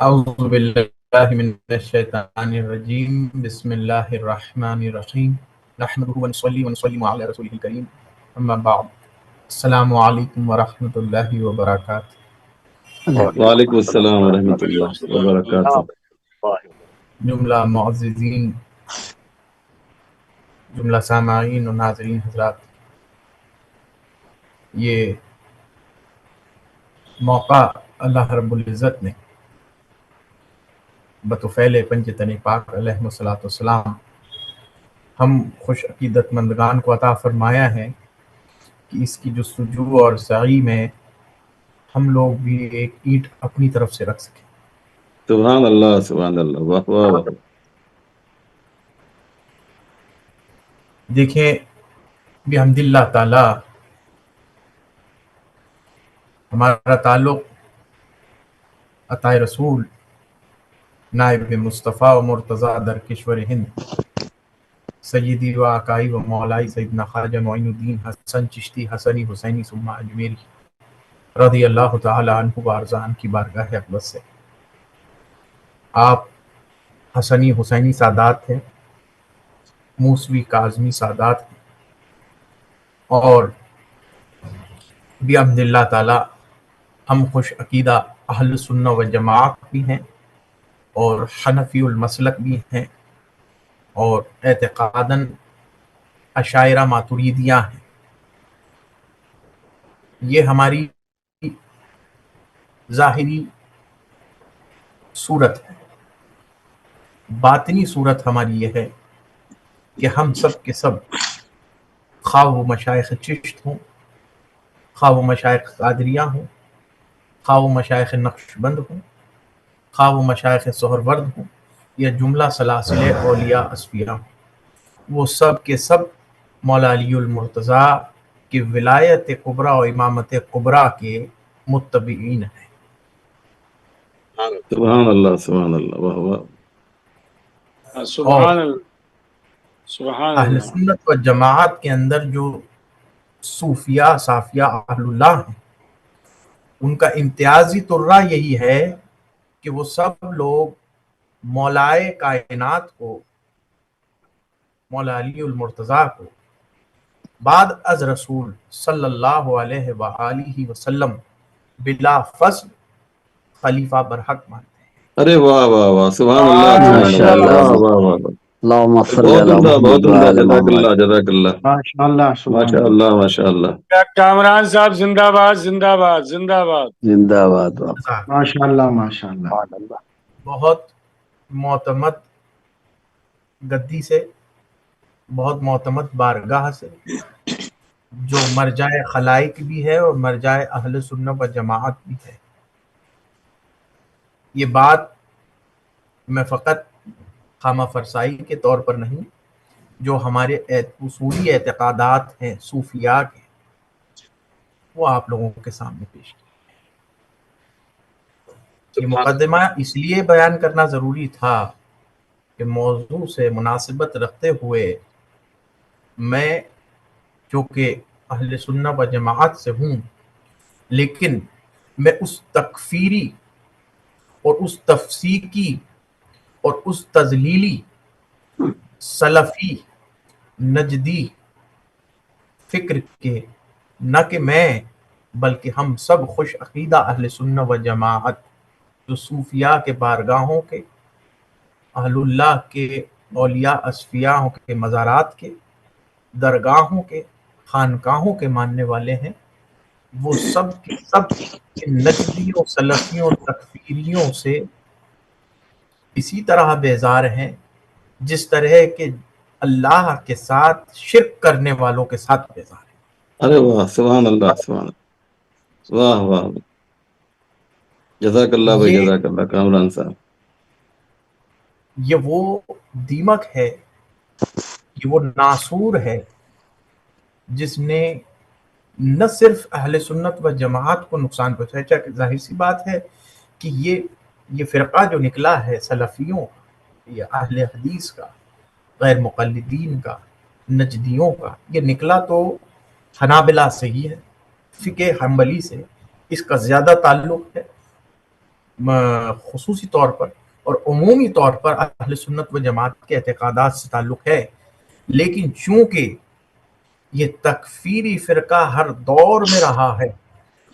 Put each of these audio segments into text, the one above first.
اعوذ باللہ من الشیطان الرجیم بسم اللہ الرحمن الرحیم نحمده ونصلی ونسلم علی رسولہ الکریم اما بعد السلام علیکم ورحمۃ اللہ وبرکاتہ۔ وعلیکم السلام ورحمۃ اللہ وبرکاتہ۔ جملہ معززین، جملہ سامعین و ناظرین حضرات، یہ موقع اللہ رب العزت نے بطفیل پنجتن پاک علیہ الصلوۃ والسلام ہم خوش عقیدت مندگان کو عطا فرمایا ہے کہ اس کی جستجو اور سعی میں ہم لوگ بھی ایک اینٹ اپنی طرف سے رکھ سکیں۔ سبحان اللہ سبحان اللہ، واہ واہ واہ۔ دیکھیں بحمد اللہ تعالی ہمارا تعلق عطا رسول نائب مصطفیٰ و مرتضیٰ در کشور ہند سیدی و آقائی و مولائی سیدنا خواجہ معین الدین حسن چشتی حسنی حسینی ثم اجمیری رضی اللہ تعالی عنہ و ارضان کی بارگاہ اقدس سے۔ آپ حسنی حسینی سادات ہیں، موسوی کاظمی سادات ہیں، اور بحمد اللہ تعالی ہم خوش عقیدہ اہل سنہ و جماعت بھی ہیں اور حنفی المسلک بھی ہیں اور اعتقاداً اشاعرہ ماتریدیہ ہیں۔ یہ ہماری ظاہری صورت ہے۔ باطنی صورت ہماری یہ ہے کہ ہم سب کے سب خواہ وہ مشائخ چشت ہوں، خواہ وہ مشائخ قادریہ ہوں، خواہ وہ مشائخ نقش بند ہوں، خواہ وہ مشائخ سہرورد ہوں، یا جملہ سلاسل اولیاء اصفیاء ہوں، وہ سب کے سب مولا علی المرتضیٰ کی ولایت کبریٰ و امامت کبریٰ کے متبعین ہیں۔ سبحان اللہ سبحان اللہ، واہ واہ۔ سبحان اللہ سبحان اہل اللہ۔ سنت و جماعت کے اندر جو صوفیاء صافیاء اہل اللہ ہیں، ان کا امتیازی طرہ یہی ہے کہ وہ سب لوگ مولائے کائنات کو، مولا علی المرتضیٰ کو بعد از رسول صلی اللہ علیہ وآلہ وسلم بلا فصل خلیفہ برحق مانتے ہیں۔ ارے واہ واہ واہ، سبحان اللہ ماشاء سبحان اللہ، اللہ، واہ واہ واہ۔ اللہم صل بہت علی عمدہ بہت محمد عمدہ، وعلی جزاک محمد۔ اللہ جزاک اللہ، ماشاء اللہ سبحان ماشاء اللہ۔ اللہ ماشاء اللہ۔ کامران صاحب زندہ باد زندہ باد زندہ باد۔ زندہ باد واقعہ۔ ماشاء اللہ ماشاء اللہ۔ بہت معتمد گدی سے، بہت معتمد بارگاہ سے، جو مرجع خلائق بھی ہے اور مرجع اہل سنت و جماعت بھی ہے۔ یہ بات میں فقط خامہ فرسائی کے طور پر نہیں، جو ہمارے اصولی اعتقادات ہیں صوفیاء کے، وہ آپ لوگوں کے سامنے پیش کی۔ یہ مقدمہ اس لیے بیان کرنا ضروری تھا کہ موضوع سے مناسبت رکھتے ہوئے میں، چونکہ اہل سنت و جماعت سے ہوں، لیکن میں اس تکفیری اور اس تفسیقی اور اس تضلیلی سلفی نجدی فکر کے، نہ کہ میں بلکہ ہم سب خوش عقیدہ اہل سنت و جماعت، جو صوفیاء کے بارگاہوں کے، اہل اللہ کے اولیاء اصفیاء کے مزارات کے، درگاہوں کے، خانقاہوں کے ماننے والے ہیں، وہ سب کے سب نجدیوں، سلفیوں، تکفیریوں سے اسی طرح بیزار ہیں جس طرح کہ اللہ کے ساتھ شرک کرنے والوں کے ساتھ بیزار ہیں۔ ارے واہ، سبحان اللہ سبحان اللہ، واہ واہ، جزاک اللہ بھائی، یہ جزاک اللہ کامران صاحب۔ یہ وہ دیمک ہے، یہ وہ ناسور ہے جس نے نہ صرف اہل سنت و جماعت کو نقصان پہنچایا، کہ ظاہر سی بات ہے کہ یہ فرقہ جو نکلا ہے سلفیوں کا یا اہل حدیث کا، غیر مقلدین کا، نجدیوں کا، یہ نکلا تو حنابلہ سے ہی ہے، فقہ حنبلی سے اس کا زیادہ تعلق ہے۔ خصوصی طور پر اور عمومی طور پر اہل سنت و جماعت کے اعتقادات سے تعلق ہے، لیکن چونکہ یہ تکفیری فرقہ ہر دور میں رہا ہے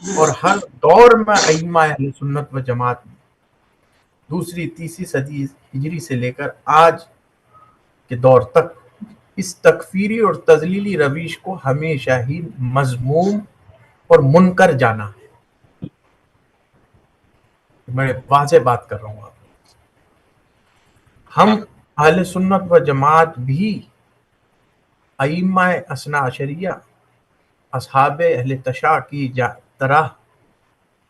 اور ہر دور میں ائمہ اہل سنت و جماعت دوسری تیسری صدی ہجری سے لے کر آج کے دور تک اس تکفیری اور تضلیلی رویش کو ہمیشہ ہی مذموم اور منکر جانا ہے۔ میں واضح بات کر رہا ہوں آپ، ہم اہل سنت و جماعت بھی ائمہ اثنا عشریہ اصحاب اہل تشیع کی طرح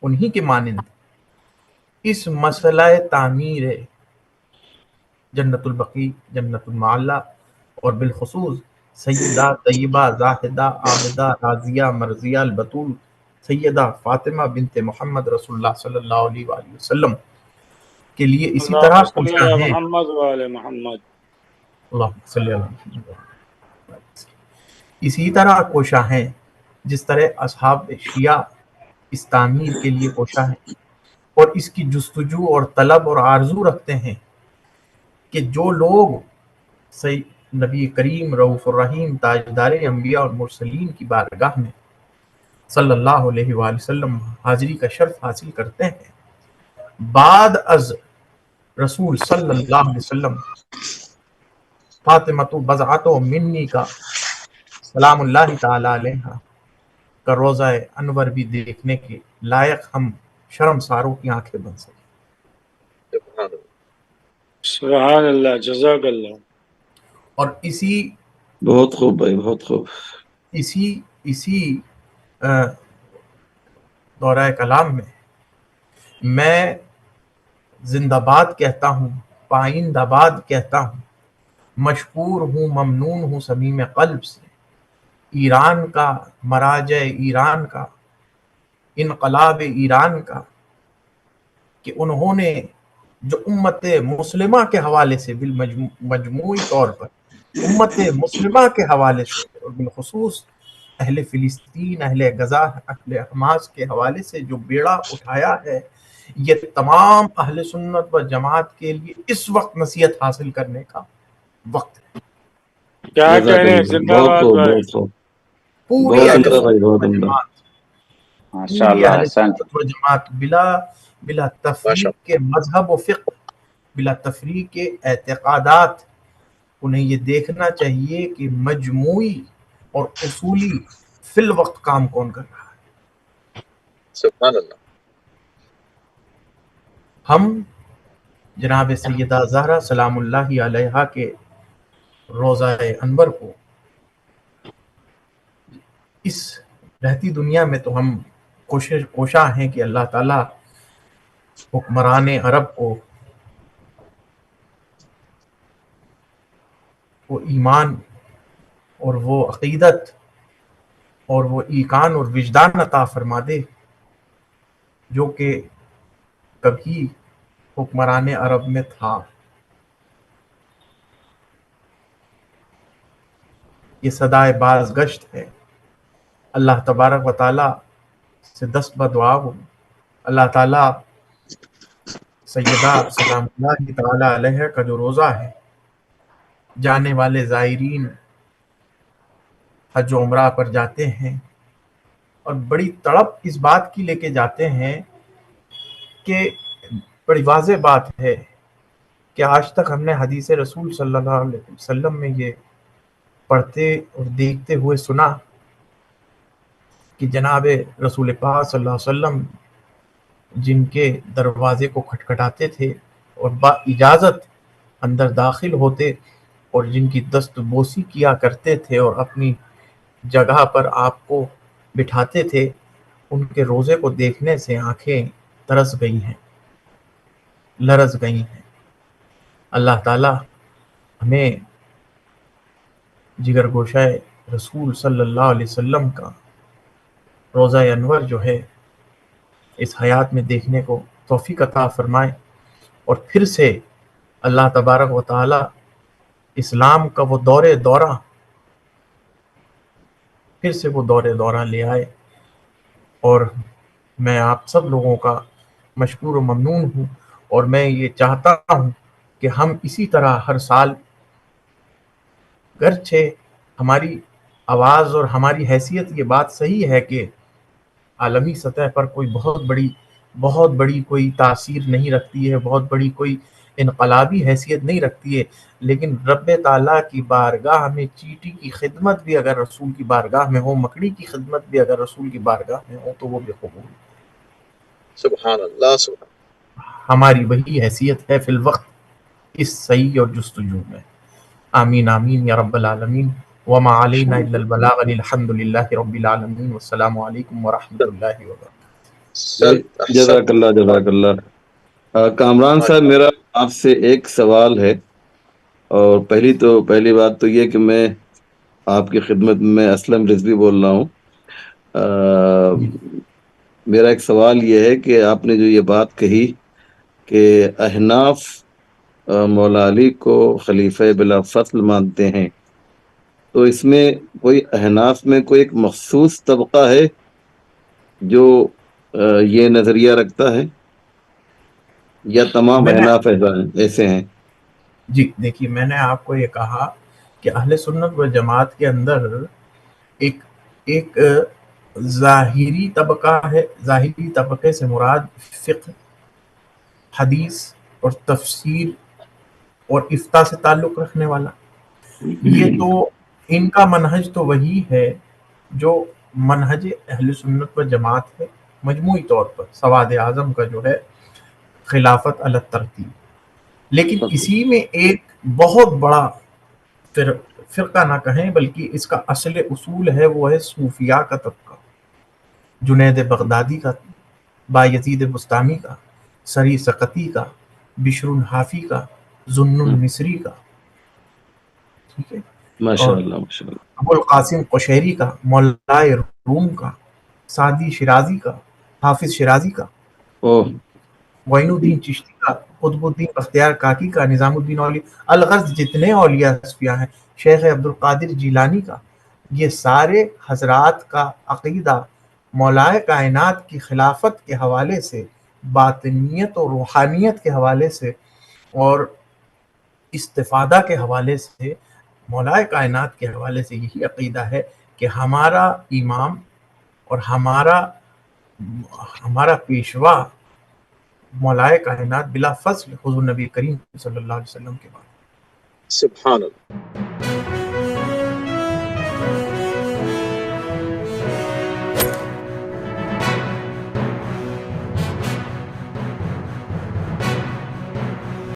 انہی کے مانند اس مسئلہ تعمیر جنت البقیع، جنت المعلی اور بالخصوص سیدہ طیبہ زاہدہ عابدہ راضیہ مرضیہ البتول سیدہ فاطمہ بنت محمد رسول اللہ صلی اللہ علیہ وآلہ وسلم کے لیے اسی طرح اللہم صلی کوشاں علی ہیں۔ محمد وعلی محمد۔ اللہم صلی علی محمد۔ اسی طرح کوشاں ہیں جس طرح اصحاب شیعہ اس تعمیر کے لیے کوشاں ہیں اور اس کی جستجو اور طلب اور آرزو رکھتے ہیں کہ جو لوگ نبی کریم رؤوف الرحیم تاجدار انبیاء اور مرسلین کی بارگاہ میں صلی اللہ علیہ وآلہ وسلم حاضری کا شرف حاصل کرتے ہیں، بعد از رسول صلی اللہ علیہ وسلم فاطمۃ بضعۃ منی کا سلام اللہ تعالی علیہ کا روزہ انور بھی دیکھنے کے لائق ہم شرمساروں کی آنکھیں بن سکیں۔ سبحان اللہ، جزاک اللہ۔ اور اسی بہت خوب بھائی، بہت خوب۔ اسی دورہ کلام میں زندہ باد کہتا ہوں، پائندہ باد کہتا ہوں، مشکور ہوں ممنون ہوں صمیم قلب سے، ایران کا مراجع ایران کا انقلاب ایران کا، کہ انہوں نے جو امت مسلمہ کے حوالے سے مجموعی طور پر امت مسلمہ کے حوالے سے اور بالخصوص اہل فلسطین، اہل غزہ، اہل حماس کے حوالے سے جو بیڑا اٹھایا ہے، یہ تمام اہل سنت و جماعت کے لیے اس وقت نصیحت حاصل کرنے کا وقت ہے۔ کیا جزاک کہہ رہے ہیں، اللہ، زندہ بہت باد خوب، بھائی۔ بہت خوب، پوری بہت اہل عمدہ بھائی، سنت بہت و عمدہ۔ جماعت، ماشاء پوری اللہ، اہل احسن۔ سنت و جماعت بلا تفریق کے مذہب و فقہ، بلا تفریق کے اعتقادات، انہیں یہ دیکھنا چاہیے کہ مجموعی اور اصولی فی الوقت کام کون کر رہا ہے۔ سبحان اللہ۔ ہم جناب سیدہ زہرا سلام اللہ علیہا کے روزہ انور کو اس رہتی دنیا میں تو ہم کوشاں ہیں کہ اللہ تعالیٰ حکمران عرب کو وہ ایمان اور وہ عقیدت اور وہ ایقان اور وجدان عطا فرما دے جو کہ کبھی حکمران عرب میں تھا۔ یہ صدائے بازگشت ہے، اللہ تبارک و تعالیٰ سے دست بدعا ہو، اللہ تعالیٰ سیدہ سلام اللہ تعالیٰ علیہ کا جو روزہ ہے، جانے والے زائرین حج و عمرہ پر جاتے ہیں اور بڑی تڑپ اس بات کی لے کے جاتے ہیں کہ بڑی واضح بات ہے کہ آج تک ہم نے حدیث رسول صلی اللہ علیہ وسلم میں یہ پڑھتے اور دیکھتے ہوئے سنا کہ جناب رسول پاک صلی اللہ علیہ وسلم جن کے دروازے کو کھٹکھٹاتے تھے اور با اجازت اندر داخل ہوتے اور جن کی دست بوسی کیا کرتے تھے اور اپنی جگہ پر آپ کو بٹھاتے تھے، ان کے روزے کو دیکھنے سے آنکھیں ترس گئی ہیں، لرز گئی ہیں۔ اللہ تعالی ہمیں جگر گوشہ رسول صلی اللہ علیہ وسلم کا روزہ انور جو ہے اس حیات میں دیکھنے کو توفیق عطا فرمائے، اور پھر سے اللہ تبارک و تعالی اسلام کا وہ دورہ پھر سے وہ دورہ لے آئے۔ اور میں آپ سب لوگوں کا مشکور و ممنون ہوں، اور میں یہ چاہتا ہوں کہ ہم اسی طرح ہر سال، گرچہ ہماری آواز اور ہماری حیثیت یہ بات صحیح ہے کہ عالمی سطح پر کوئی بہت بڑی کوئی تاثیر نہیں رکھتی ہے، بہت بڑی کوئی انقلابی حیثیت نہیں رکھتی ہے، لیکن رب تعالیٰ کی بارگاہ میں چیٹی کی خدمت بھی اگر رسول کی بارگاہ میں ہو، مکڑی کی خدمت بھی اگر رسول کی بارگاہ میں ہو، تو وہ بھی قبول۔ سبحان اللہ، سبحان ہماری وہی حیثیت ہے فی الوقت اس صحیح اور جستجو میں۔ آمین آمین یا رب العالمین، وما علینا الا البلاغ، الحمد للہ رب العالمین، والسلام علیکم ورحمۃ اللہ وبرکاتہ۔ جزاک اللہ، جزاک اللہ۔ کامران صاحب، میرا آپ سے ایک سوال ہے، اور پہلی بات تو یہ کہ میں آپ کی خدمت میں اسلم رضوی بول رہا ہوں۔ میرا ایک سوال یہ ہے کہ آپ نے جو یہ بات کہی کہ احناف مولا علی کو خلیفہ بلا فصل مانتے ہیں، تو اس میں کوئی احناف میں کوئی ایک مخصوص طبقہ ہے جو یہ نظریہ رکھتا ہے، یا تمام احناف ایسے ہیں؟ جی دیکھیے، میں نے آپ کو یہ کہا کہ اہل سنت و جماعت کے اندر ایک ظاہری طبقہ ہے۔ ظاہری طبقے سے مراد فقہ، حدیث اور تفسیر اور افتاء سے تعلق رکھنے والا۔ یہ تو ان کا منہج تو وہی ہے جو منہج اہل سنت و جماعت ہے مجموعی طور پر، سواد اعظم کا جو ہے خلافت علی الترتیب۔ لیکن اسی میں ایک بہت بڑا فرقہ نہ کہیں بلکہ اس کا اصل اصول ہے، وہ ہے صوفیاء کا طبقہ، جنید بغدادی کا، بایزید بستامی کا، سری سقطی کا، بشر الحافی کا، ظن المصری کا، ٹھیک ہے، ماشاء اللہ، ماشاء اللہ، ابو القاسم قشیری کا، مولائے روم کا، سعدی شیرازی کا، حافظ شیرازی کا، معین الدین چشتی کا، قطب الدین بختیار کاکی کا، نظام الدین اولیاء، الغرض جتنے اولیاء اصفیاء ہیں، شیخ عبد القادر جیلانی کا، یہ سارے حضرات کا عقیدہ مولائے کائنات کی خلافت کے حوالے سے، باطنیت اور روحانیت کے حوالے سے اور استفادہ کے حوالے سے، مولائے کائنات کے حوالے سے یہی عقیدہ ہے کہ ہمارا امام اور ہمارا پیشوا مولائے کائنات بلا فضل حضور نبی کریم صلی اللہ علیہ وسلم کے بعد۔ سبحان اللہ۔